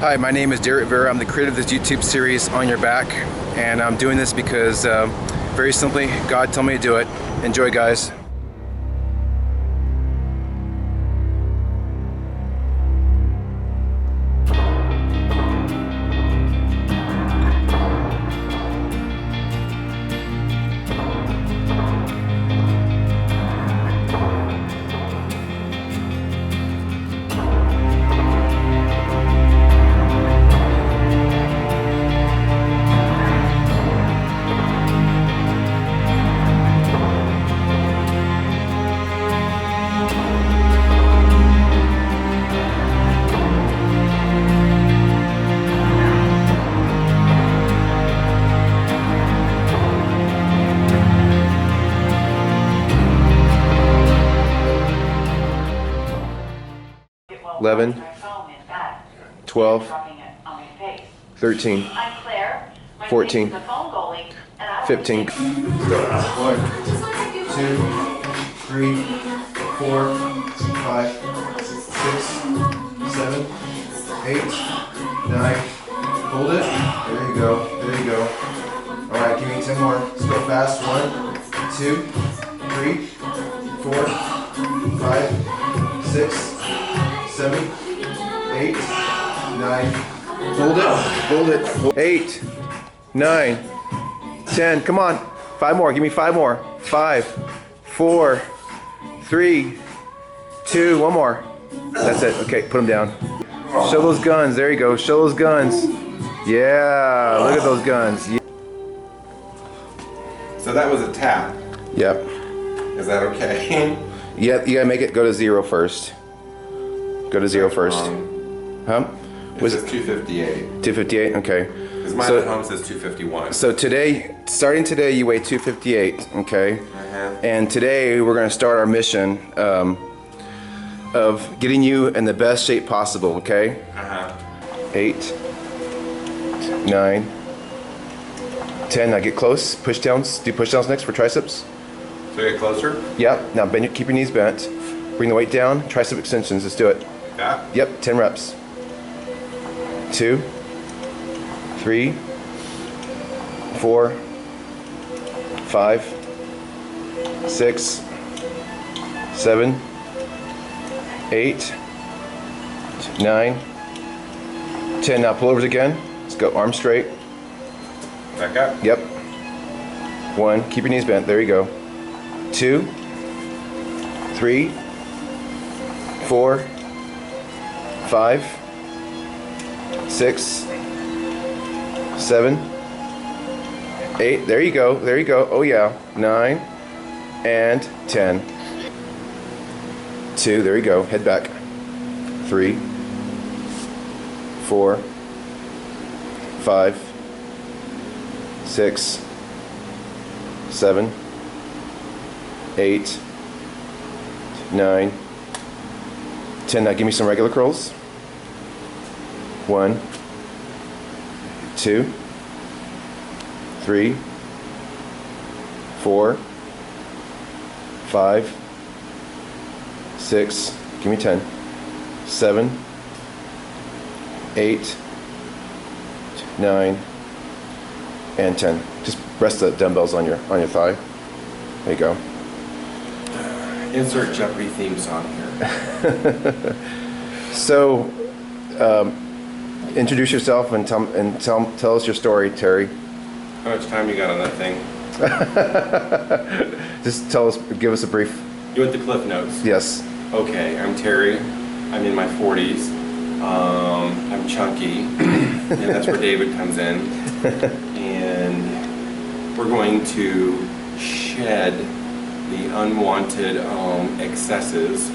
Hi, my name is Derek Vera. I'm the creator of this YouTube series, On Your Back, and I'm doing this because, very simply, God told me to do it. Enjoy, guys. $11, $12, $13, $14, $15. 1, 2, 3, 4, 5, 6, 7, 8, 9. Hold it. There you go. There you go. All right, give me 10 more. Let's go fast. 1, 2, 3, 4, 5, 6, 7, 8, 9. Hold it. Hold it. 8, 9, 10. Come on. 5 more. Give me 5 more. 5, 4, 3, 2. 1 more. That's it. Okay, put them down. Show those guns. There you go. Show those guns. Yeah. Look at those guns. Yeah. So that was a tap. Yep. Is that okay? Yeah, you gotta make it go to 0 first. Go to 0 first. Huh? Was it 258? 258? Okay. Because mine at home says 251. So today, starting today, you weigh 258, okay? And today, we're gonna start our mission of getting you in the best shape possible, okay? 8, 9, 10. Now get close. Push downs. Do push downs next for triceps. So get closer? Yep. Now bend. Keep your knees bent. Bring the weight down. Tricep extensions. Let's do it. Yeah. Yep. 10 reps. 2, 3, 4, 5, 6, 7, 8, 9, 10. Now pull overs again. Let's go. Arms straight. Back up. Yep. 1. Keep your knees bent. There you go. 2, 3, 4, 5, 6, 7, 8. There you go. There you go. Oh yeah. 9 and 10. 2. There you go. Head back. 3, 4, 5, 6, 7, 8, 9, 10. Now give me some regular curls. 1, 2, 3, 4, 5, 6, give me 10, 7, 8, 9, and 10. Just rest the dumbbells on your thigh. There you go. Insert Jeopardy theme song here. So, introduce yourself and tell us your story, Terry. How much time you got on that thing? Just give us a brief. You want the Cliff Notes? Yes. Okay, I'm Terry. I'm in my 40s. I'm chunky, and that's where David comes in. And we're going to shed the unwanted excesses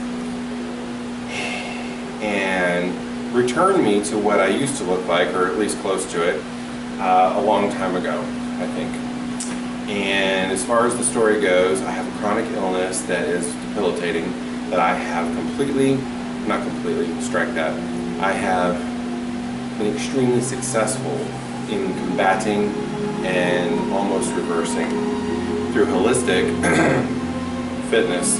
and return me to what I used to look like, or at least close to it, a long time ago, I think. And as far as the story goes, I have a chronic illness that is debilitating, that I have not completely, strike that. I have been extremely successful in combating and almost reversing through holistic fitness.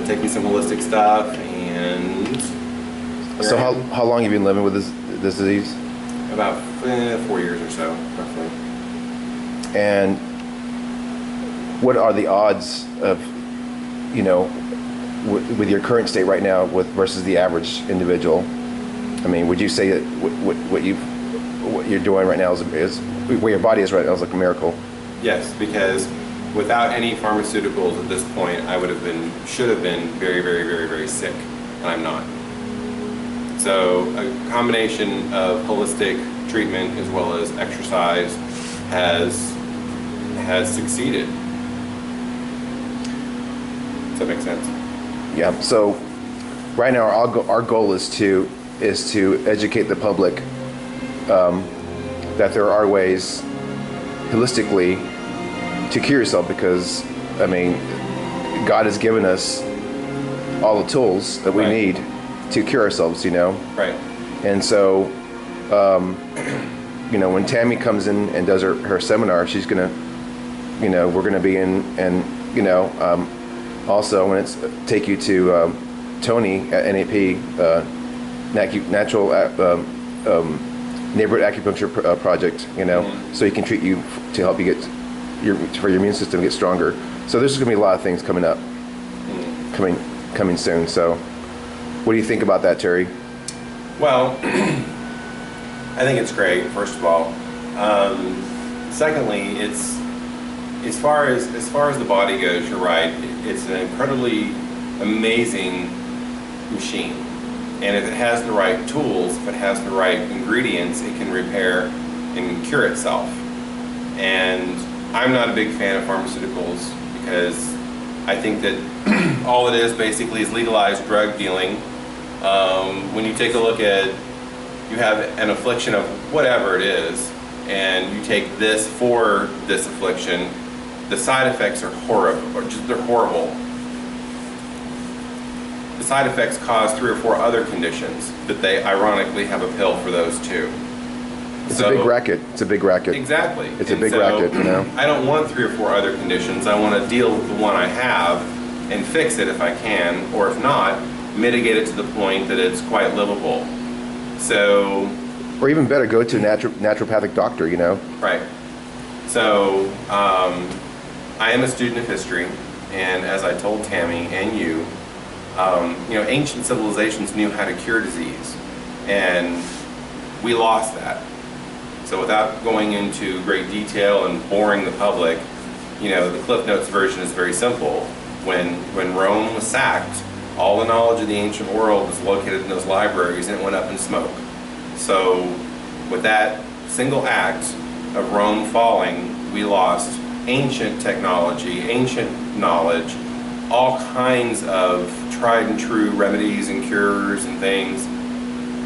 Taking some holistic stuff and So how long have you been living with this disease? About 4 years or so, roughly. And what are the odds of, you know, with your current state right now versus the average individual? I mean, would you say that what you're doing right now is where your body is right now is like a miracle? Yes, because without any pharmaceuticals at this point, I should have been very, very, very, very sick, and I'm not. So a combination of holistic treatment as well as exercise has succeeded. Does that make sense? Yeah. So right now our goal is to educate the public that there are ways holistically to cure yourself, because I mean God has given us all the tools that we need to cure ourselves, you know. Right. And so you know, when Tammy comes in and does her seminar, she's gonna, you know, we're gonna be in, and you know, also when it's take you to Tony at NAP, Natural Neighborhood Acupuncture Project, you know, so he can treat you to help you get for your immune system to get stronger. So there's gonna be a lot of things coming up, coming soon. So what do you think about that, Terry? Well, I think it's great, first of all. Secondly, it's as far as the body goes, you're right. It's an incredibly amazing machine. And if it has the right tools, if it has the right ingredients, it can repair and cure itself. And I'm not a big fan of pharmaceuticals because I think that all it is basically is legalized drug dealing. When you take a look at, you have an affliction of whatever it is, and you take this for this affliction, the side effects are horrible, or just they're horrible. The side effects cause 3 or 4 other conditions, but they ironically have a pill for those too. It's a big racket. It's a big racket. Exactly. It's a big racket, you know. I don't want 3 or 4 other conditions. I want to deal with the one I have and fix it if I can, or if not, mitigate it to the point that it's quite livable. So, or even better, go to a naturopathic doctor, you know. Right. So, I am a student of history, and as I told Tammy and you know, ancient civilizations knew how to cure disease, and we lost that. So without going into great detail and boring the public, you know, the Cliff Notes version is very simple. When Rome was sacked, all the knowledge of the ancient world was located in those libraries, and it went up in smoke. So with that single act of Rome falling, we lost ancient technology, ancient knowledge, all kinds of tried and true remedies and cures and things,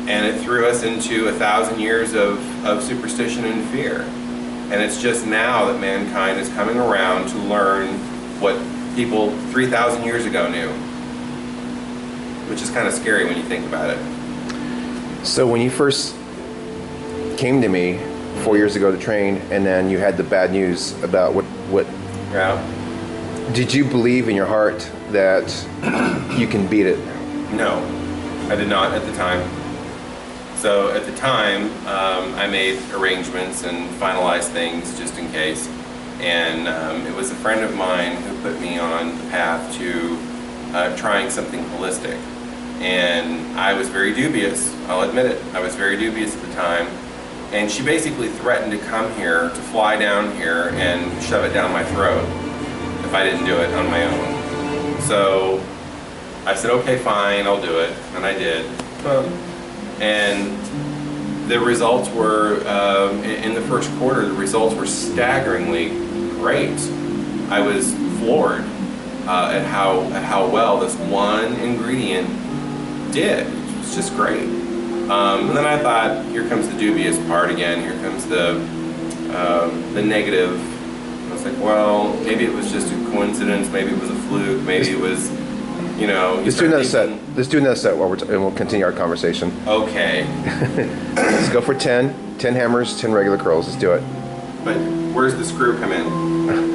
and it threw us into 1,000 years of superstition and fear. And it's just now that mankind is coming around to learn what people 3,000 years ago knew, which is kind of scary when you think about it. So when you first came to me 4 years ago to train, and then you had the bad news about what Yeah. did you believe in your heart that you can beat it? No, I did not at the time. So at the time, I made arrangements and finalized things just in case. And it was a friend of mine who put me on the path to trying something holistic. And I was very dubious, I'll admit it. I was very dubious at the time. And she basically threatened to come here, to fly down here and shove it down my throat if I didn't do it on my own. So I said, okay, fine, I'll do it. And I did. And the results were, in the first quarter, the results were staggeringly great. I was floored at how well this one ingredient did. It was just great. And then I thought, here comes the dubious part again. Here comes the negative. I was like, well, maybe it was just a coincidence. Maybe it was a fluke. Maybe it was, you know. Let's do another set. Let's do another set while and we'll continue our conversation. Okay. Let's go for 10 hammers, 10 regular curls. Let's do it. But where's the screw come in?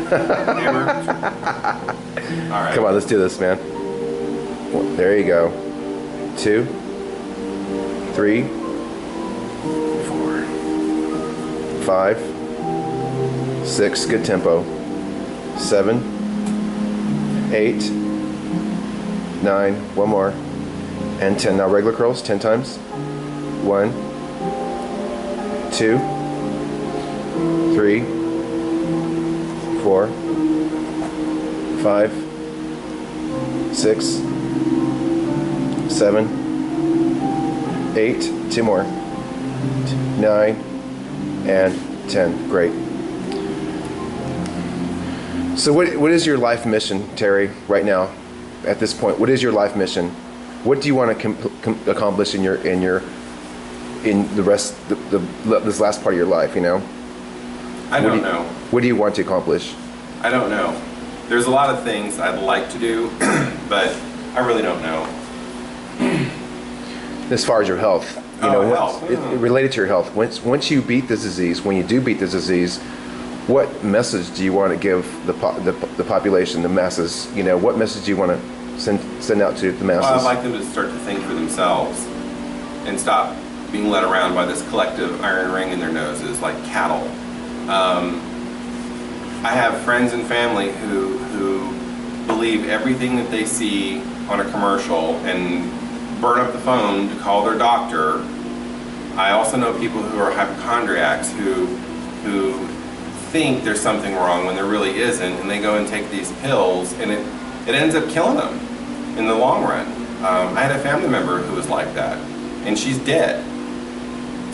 Hammer? All right. Come on, let's do this, man. Well, there you go. 2, 3, 4, 5, 6, good tempo, 7, 8, 9, one more, and 10. Now regular curls, 10 times. 1, 2, 3, 4, 5, 6, 7, 8, 2 more, 9, and 10. Great. So what is your life mission, Terry, right now, at this point? What is your life mission? What do you want to accomplish in the rest this last part of your life, you know? I don't know. What do you want to accomplish? I don't know. There's a lot of things I'd like to do, but I really don't know. As far as your health, you know, health. related to your health, once you beat this disease, when you do beat this disease, what message do you want to give the population, the masses? You know, what message do you want to send out to the masses? Well, I'd like them to start to think for themselves and stop being led around by this collective iron ring in their noses like cattle. I have friends and family who believe everything that they see on a commercial and burn up the phone to call their doctor. I also know people who are hypochondriacs who think there's something wrong when there really isn't, and they go and take these pills, and it ends up killing them in the long run. I had a family member who was like that, and she's dead.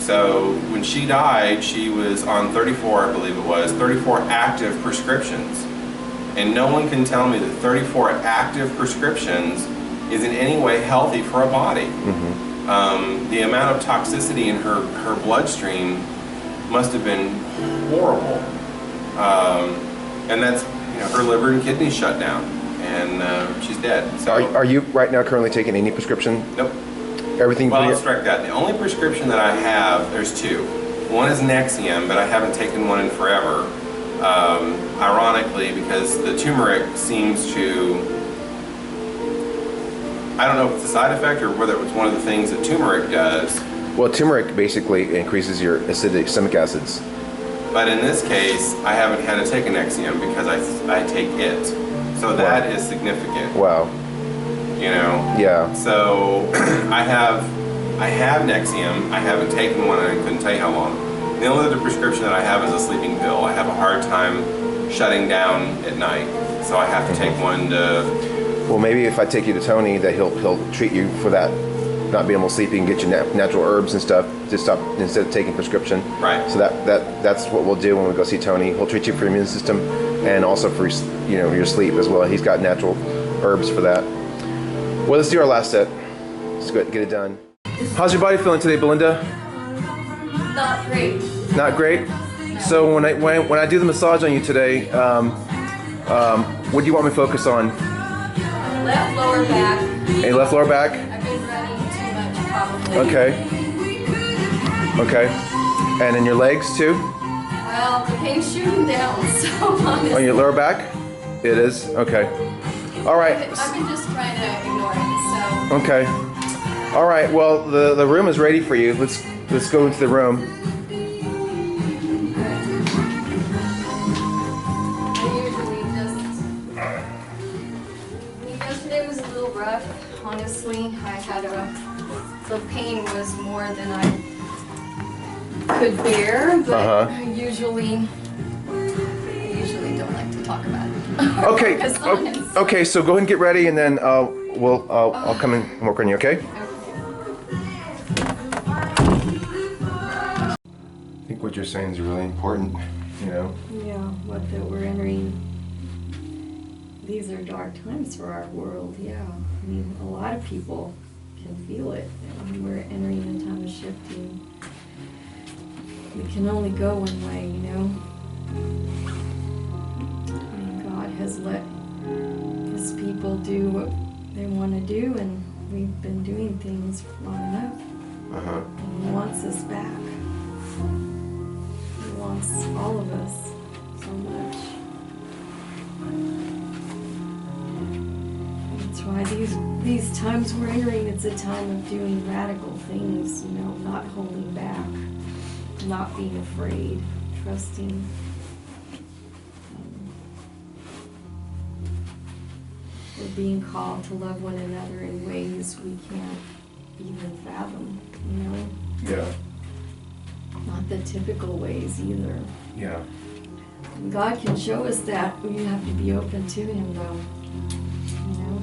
So when she died, she was on 34, I believe it was, 34 active prescriptions. And no one can tell me that 34 active prescriptions is in any way healthy for a body. Mm-hmm. The amount of toxicity in her bloodstream must have been horrible. And that's, you know, her liver and kidneys shut down, and she's dead. So Are you right now currently taking any prescription? Nope. Everything? Well, I'll strike that. The only prescription that I have, there's two. One is Nexium, but I haven't taken one in forever. Ironically, because the turmeric seems to, I don't know if it's a side effect or whether it's one of the things that turmeric does. Well, turmeric basically increases your acidic stomach acids. But in this case, I haven't had to take a Nexium because I take it. So that is significant. Wow. You know? Yeah. So I have Nexium. I haven't taken one, and I couldn't tell you how long. The only other prescription that I have is a sleeping pill. I have a hard time shutting down at night, so I have to take one to. Well, maybe if I take you to Tony, that he'll treat you for that, not being able to sleep. He can get you natural herbs and stuff to stop instead of taking prescription. Right. So that's what we'll do when we go see Tony. He'll treat you for your immune system and also for your sleep as well. He's got natural herbs for that. Well, let's do our last set. Let's go ahead and get it done. How's your body feeling today, Belinda? Not great. Not great. So when I do the massage on you today, what do you want me to focus on? Left lower back. A left lower back. I've been running too much, probably. Okay. And then your legs too? Well, the pain's shooting down, so honestly. On your lower back? It is? Okay. All right. I've been just trying to ignore it, so. Okay. All right. Well, the room is ready for you. Let's go into the room. I usually just. Yesterday was a little rough, honestly. The pain was more than I could bear, but I usually don't like to talk about it. Okay. Focus on it. Okay. So go ahead and get ready, and then I'll come and work on you. Okay. I think what you're saying is really important. You know. Yeah, what that we're entering. These are dark times for our world. Yeah, I mean, a lot of people can feel it. And we're entering a time of shifting. We can only go one way, you know. And God has let His people do what they want to do, and we've been doing things long enough. And He wants us back. He wants all of us so much. That's why these times we're entering, it's a time of doing radical things, you know, not holding back, not being afraid, trusting. We're being called to love one another in ways we can't even fathom, you know? Yeah. Not the typical ways either. Yeah. God can show us that. We have to be open to Him, though. You know?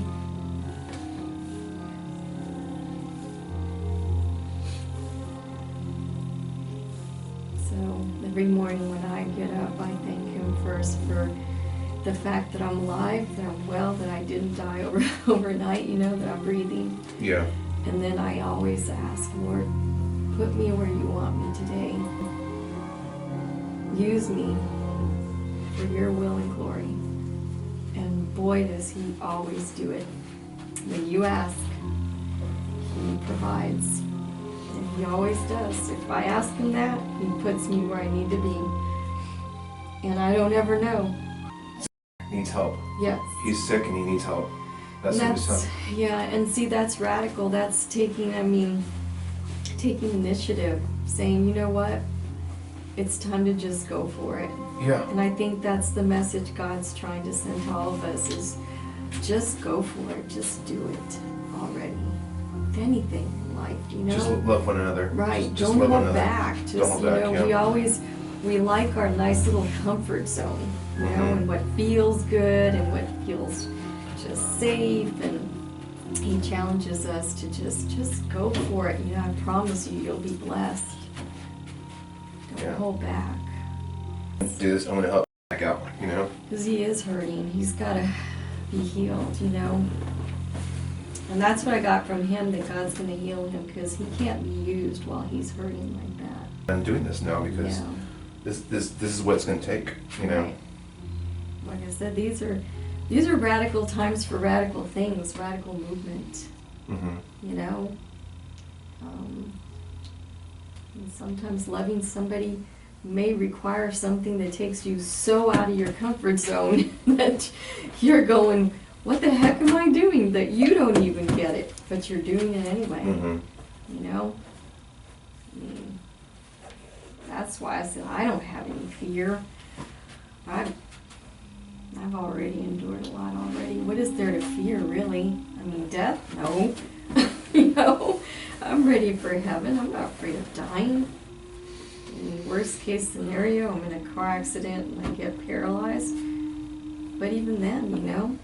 So, every morning when I get up, I thank Him first for the fact that I'm alive, that I'm well, that I didn't die overnight, you know, that I'm breathing. Yeah. And then I always ask, Lord, put me where you want me today. Use me for your will and glory. And boy, does He always do it. When you ask, He provides. And He always does. If I ask Him that, He puts me where I need to be. And I don't ever know. Needs help. Yes. He's sick and he needs help. That's Yeah, and see, that's radical. That's taking initiative, saying, you know what? It's time to just go for it. Yeah. And I think that's the message God's trying to send to all of us is just go for it. Just do it already. Anything in life, you know? Just love one another. Right. Just Don't love one hold another. back. Just, Don't hold back, you know, yeah. we like our nice little comfort zone, you know, Mhm. and what feels good and what feels just safe, and He challenges us to just go for it. You know, I promise you, you'll be blessed. Don't Yeah. hold back. Do this, I'm gonna help back out, you know? Because he is hurting. He's got to be healed, you know. And that's what I got from him, that God's going to heal him, because he can't be used while he's hurting like that. I'm doing this now because Yeah. this is what it's gonna take, you know? Right. Like I said, these are radical times for radical things, radical movement, Mm-hmm. you know. And sometimes loving somebody may require something that takes you so out of your comfort zone that you're going, what the heck am I doing? That you don't even get it, but you're doing it anyway, Mm-hmm. you know. I mean, that's why I said I don't have any fear. I've already endured a lot already. What is there to fear, really? I mean, death? No. You know, I'm ready for heaven. I'm not afraid of dying. In worst case scenario, I'm in a car accident and I get paralyzed. But even then, you know,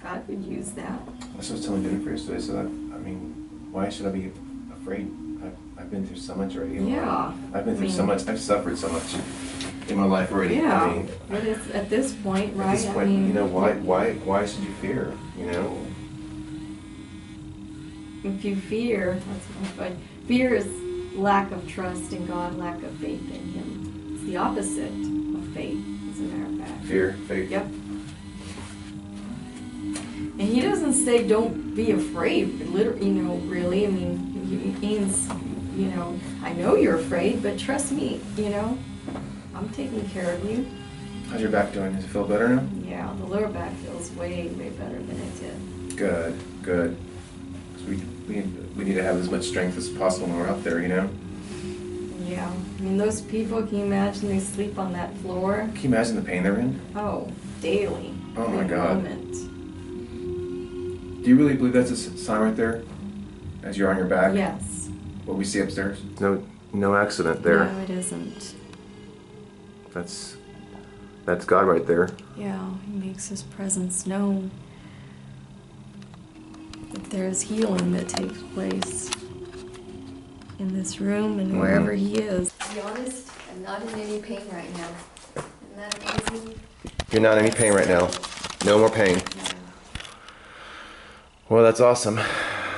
God would use that. That's what I was telling Jennifer yesterday. So I mean, why should I be afraid? I've been through so much already. in my Yeah. life. I've been through I so mean- much. I've suffered so much in my life already. Yeah. I mean, But it's at this point, right? at this point, I mean, you know, why should you fear? You know? if you fear, that's what fear is lack of trust in God, lack of faith in Him. It's the opposite of faith, as a matter of fact. Fear, faith. Yep. And He doesn't say don't be afraid, literally, you know, really. I mean, He means, you know, I know you're afraid, but trust me, you know, I'm taking care of you. How's your back doing? Does it feel better now? Yeah, the lower back feels way, way better than it did. Good, good. 'Cause we need to have as much strength as possible when we're out there, you know? Yeah, I mean, those people, can you imagine they sleep on that floor? Can you imagine the pain they're in? Oh, daily. Oh my every God. moment. Do you really believe that's a sign right there? As you're on your back? Yes. What we see upstairs? No accident there. No, it isn't. That's God right there. Yeah, He makes His presence known. That there is healing that takes place in this room and wherever He is. To be honest, I'm not in any pain right now. Isn't that amazing? You're not in any pain right now. No more pain. Yeah. Well, that's awesome.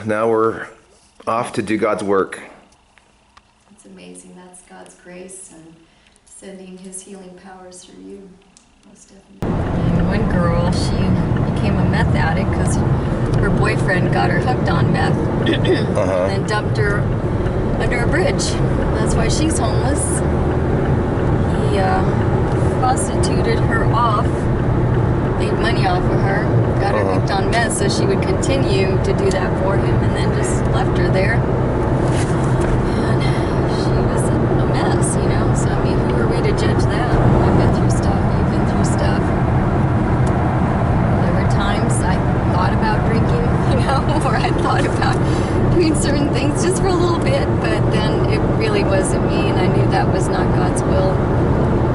Now we're off to do God's work. It's amazing. That's God's grace and sending His healing powers through you. Most definitely. And one girl, she became a meth addict because her boyfriend got her hooked on meth Uh-huh. and then dumped her under a bridge. That's why she's homeless. He prostituted her off made money off of her, got her hooked on meth, so she would continue to do that for him, and then just left her there. And she was a mess, you know. So I mean, who are we to judge that? I've been through stuff. You've been through stuff. There were times I thought about drinking, you know, or I thought about doing certain things just for a little bit, but then it really wasn't me, and I knew that was not God's will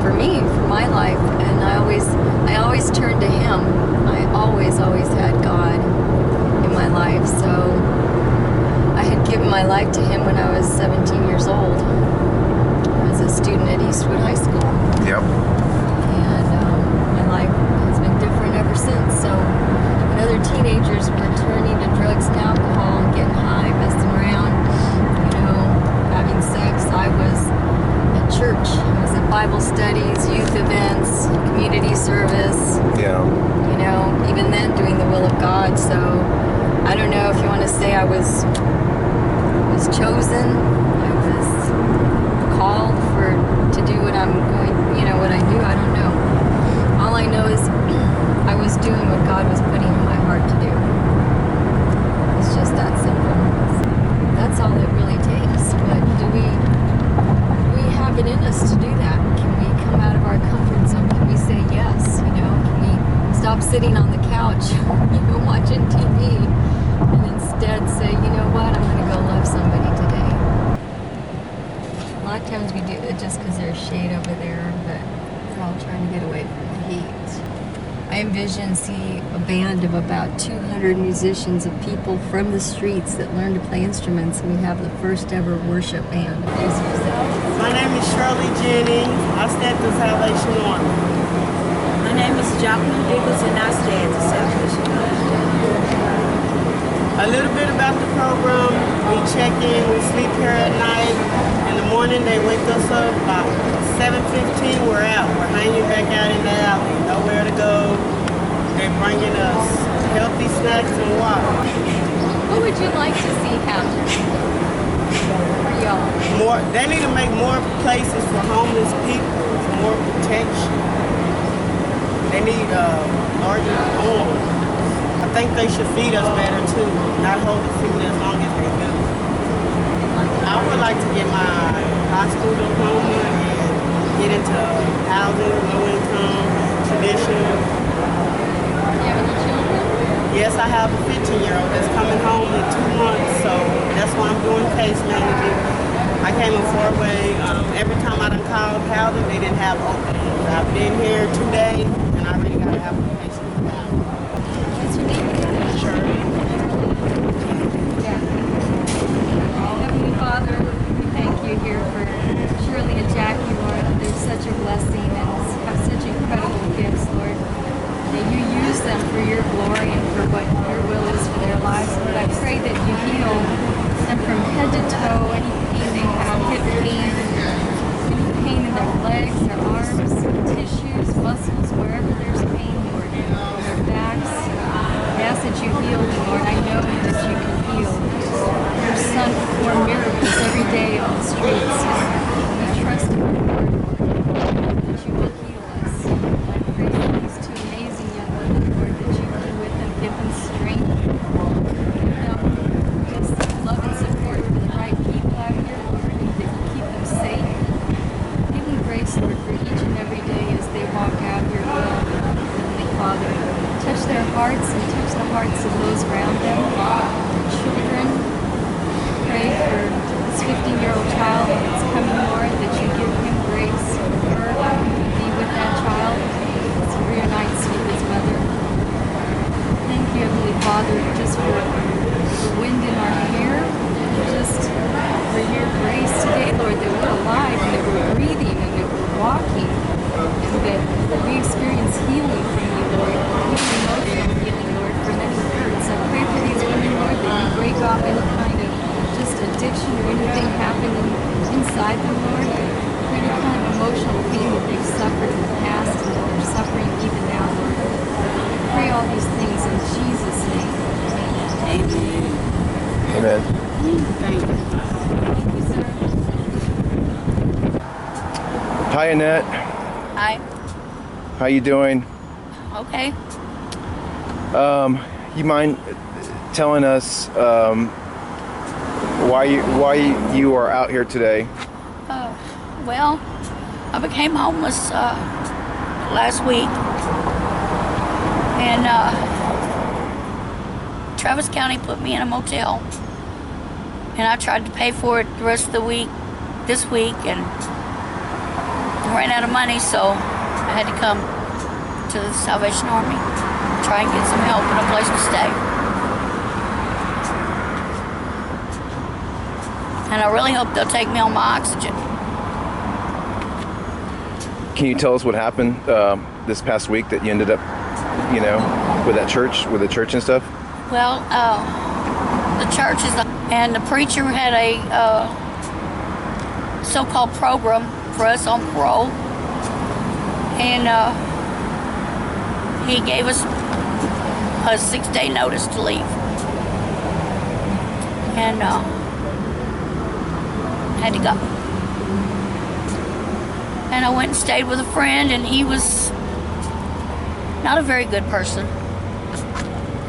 for me, for my life. And I always turned to Him. I always had God in my life. So I had given my life to Him when I was 17 years old. I was a student at Eastwood High School. Yep. And my life has been different ever since. So when other teenagers were turning to drugs and alcohol and getting high, messing around, you know, having sex, I was at church. I was at Bible studies, youth events, community service. Yeah. You know, even then doing the will of God. So I don't know if you want to say I was chosen, I was called to do what I'm going, you know, what I do. I don't know. All I know is I was doing what God was putting in my heart to do. It's just that simple. That's all it really takes. But do we have it in us to do that? Can we come out of our comfort zone? Can we say yes? You know, can we stop sitting on the couch, you know, watching TV, and instead say, you know what, I'm going to go love somebody today. A lot of times we do it just because there's shade over there, but we're all trying to get away from the heat. I see a band of about 200 musicians, of people from the streets that learn to play instruments, and we have the first ever worship band. My name is Shirley Jennings. I stand to Salvation Army. My name is Jacqueline Nichols, and I stand to Salvation Army. A little bit about the program. We check in, we sleep here at night. In the morning, they wake us up about 7:15. We're out. We're hanging back out in the alley. Nowhere to go. They're bringing us healthy snacks and water. What would you like to see happen for y'all? They need to make more places for homeless people, more protection. They need larger homes. I think they should feed us better too, not hold the food as long as they do. I would like to get my high school diploma and get into housing, low income, traditional. Do you have any children? Yes, I have a 15-year-old that's coming home in 2 months, so that's why I'm doing case managing. I came in four-way. Every time I done called housing, they didn't have openings. I've been here 2 days, and I already got an application. What's your name again? Shirley. Yeah. Heavenly Father, we thank you here for Shirley and Jackie, Lord. They're such a blessing and have such incredible gifts, Lord. That you use them for your glory and for what your will is for their lives. Lord, I pray that you heal them from head to toe, any pain they have, hip pain, any pain in their legs, their arms, tissues, muscles, wherever there's pain, Lord, their backs. I ask that you heal them, Lord. I know that you can heal. Your Son performed miracles every day on the streets. We trust in your word, Lord, that you will heal us. I pray for these two amazing young women, Lord, that you be with them, give them strength, give them just love and support for the right people out here, Lord, and that you keep them safe. Give them grace, Lord, for each and every day as they walk out your will, Heavenly Father. Touch their hearts and touch the hearts of those around them, their children. Pray for this 15-year-old child that's coming, Lord, that you give him grace for her to be with that child as he reunites with his mother. Thank you, Heavenly Father, just for the wind in our hair, and just for your grace today, Lord, that we're alive and that we're breathing and that we're walking, and that we experience healing from you, Lord, even emotional healing, Lord, from any hurts. I pray for these women, Lord, that you break off any kind of just addiction or anything happening inside them, Lord, for any kind of emotional pain that they've suffered in the past and that they're suffering even now, Lord. I pray all these things in Jesus' name. Amen. Amen. Thank you. Thank you, sir. Hi, Annette. Hi. How you doing? Okay. You mind telling us why you are out here today? Well, I became homeless last week, and Travis County put me in a motel, and I tried to pay for it the rest of the week, this week, and ran out of money, so I had to come to the Salvation Army, try and get some help and a place to stay. And I really hope they'll take me on my oxygen. Can you tell us what happened this past week that you ended up, you know, with the church and stuff? Well, the church and the preacher had a so-called program for us on parole, and he gave us a 6-day notice to leave, and had to go. And I went and stayed with a friend, and he was not a very good person.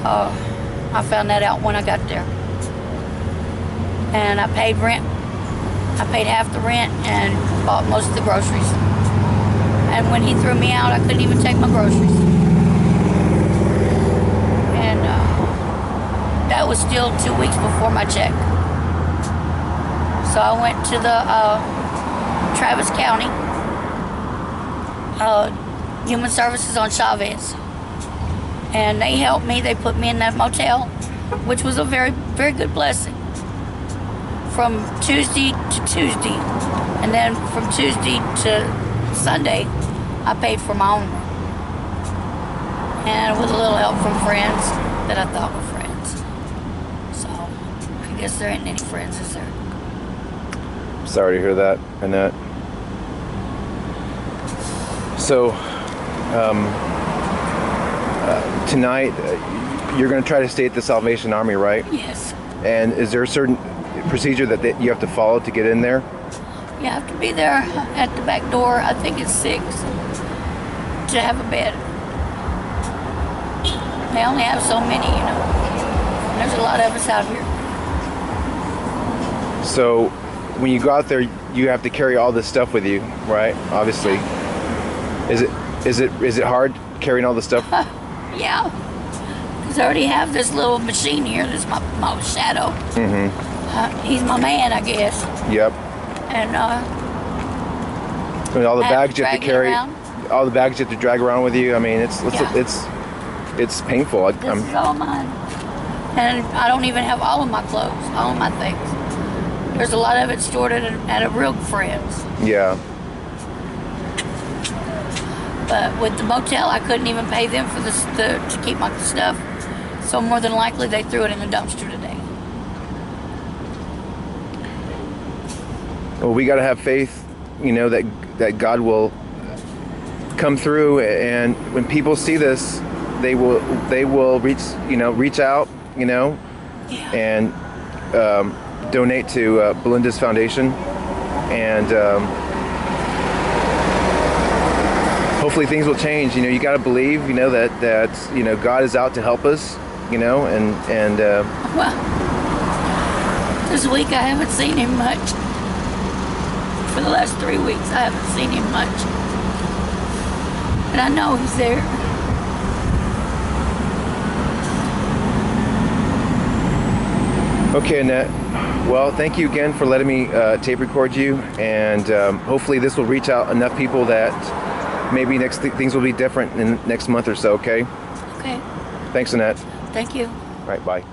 I found that out when I got there. And I paid rent. I paid half the rent and bought most of the groceries. And when he threw me out, I couldn't even take my groceries. And that was still 2 weeks before my check. So I went to the Travis County Human Services on Chavez, and they helped me. They put me in that motel, which was a very, very good blessing. From Tuesday to Tuesday, and then from Tuesday to Sunday, I paid for my own, and with a little help from friends that I thought were friends. So I guess there ain't any friends, is there? Sorry to hear that, Annette. So, tonight, you're going to try to stay at the Salvation Army, right? Yes. And is there a certain procedure that you have to follow to get in there? You have to be there at the back door. I think it's 6 to have a bed. They only have so many, you know. And there's a lot of us out here. So, when you go out there, you have to carry all this stuff with you, right? Obviously. Is it hard carrying all the stuff? Yeah. Because I already have this little machine here. This is my shadow. Mm-hmm. He's my man, I guess. Yep. And I mean, all the bags you have to carry, all the bags you have to drag around with you. I mean, it's painful. This is all mine. And I don't even have all of my clothes, all of my things. There's a lot of it stored at a real friend's. Yeah. But with the motel, I couldn't even pay them for to keep my stuff. So more than likely, they threw it in the dumpster today. Well, we got to have faith, you know, that God will come through, and when people see this, they will reach out, you know, Yeah. and donate to Belinda's foundation, and hopefully things will change. You know, you got to believe, you know, that you know, God is out to help us, you know, and Well, this week I haven't seen him much. For the last 3 weeks, I haven't seen him much. And I know he's there. Okay, Annette. Well, thank you again for letting me tape record you, and hopefully this will reach out enough people that maybe things will be different in the next month or so. Okay. Okay. Thanks, Annette. Thank you. All right. Bye.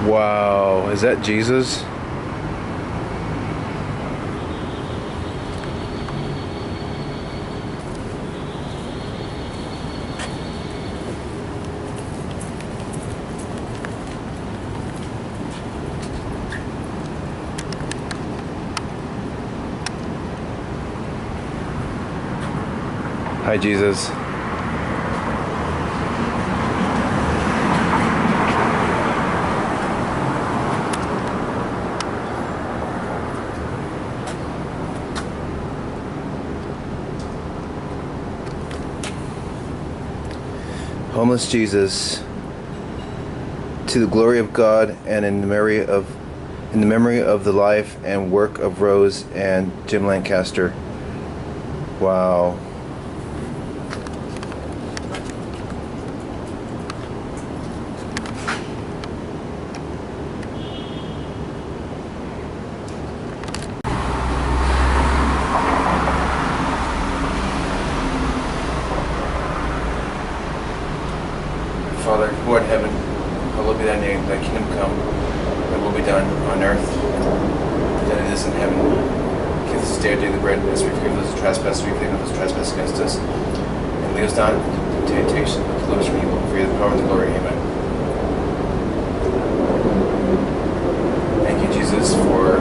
Wow, is that Jesus? Hi, Jesus. Homeless Jesus, to the glory of God and in the memory of the life and work of Rose and Jim Lancaster. Wow. Father, who art in heaven, hallowed be thy name, thy kingdom come, thy will be done on earth as it is in heaven. Give us this day our daily bread, as we forgive those who trespass, we forgive those who trespass against us. And lead us not into temptation, but deliver us from evil. For you the power and the glory, amen. Thank you, Jesus, for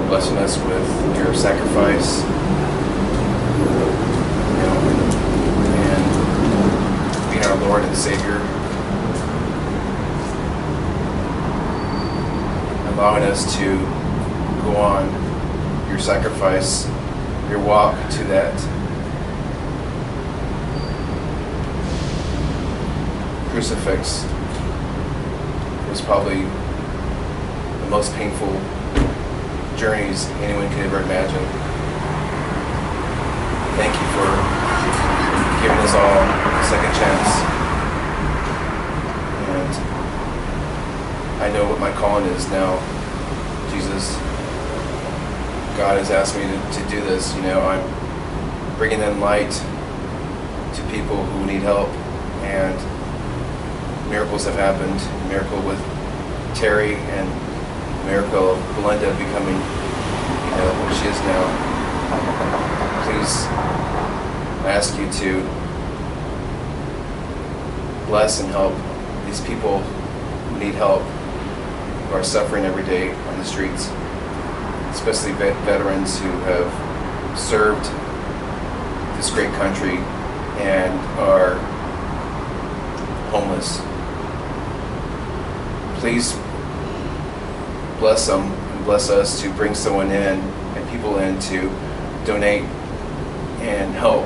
blessing us with your sacrifice. Our Lord and Savior, allowing us to go on your sacrifice, your walk to that crucifix was probably the most painful journeys anyone could ever imagine. Thank you for giving us all a second chance. And I know what my calling is now. Jesus, God has asked me to do this. You know, I'm bringing in light to people who need help, and miracles have happened. A miracle with Terry, and a miracle of Belinda becoming, you know, what she is now. Please, I ask you to bless and help these people who need help, who are suffering every day on the streets, especially veterans who have served this great country and are homeless. Please bless them and bless us to bring someone in and people in to donate and help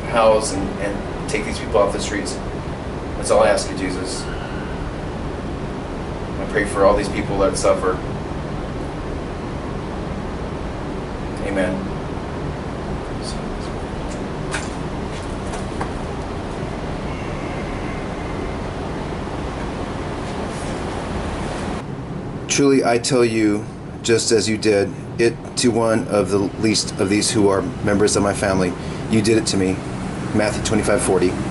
house and take these people off the streets. That's all I ask you, Jesus. I pray for all these people that suffer. Amen. Truly I tell you, just as you did it to one of the least of these who are members of my family, you did it to me. Matthew 25:40.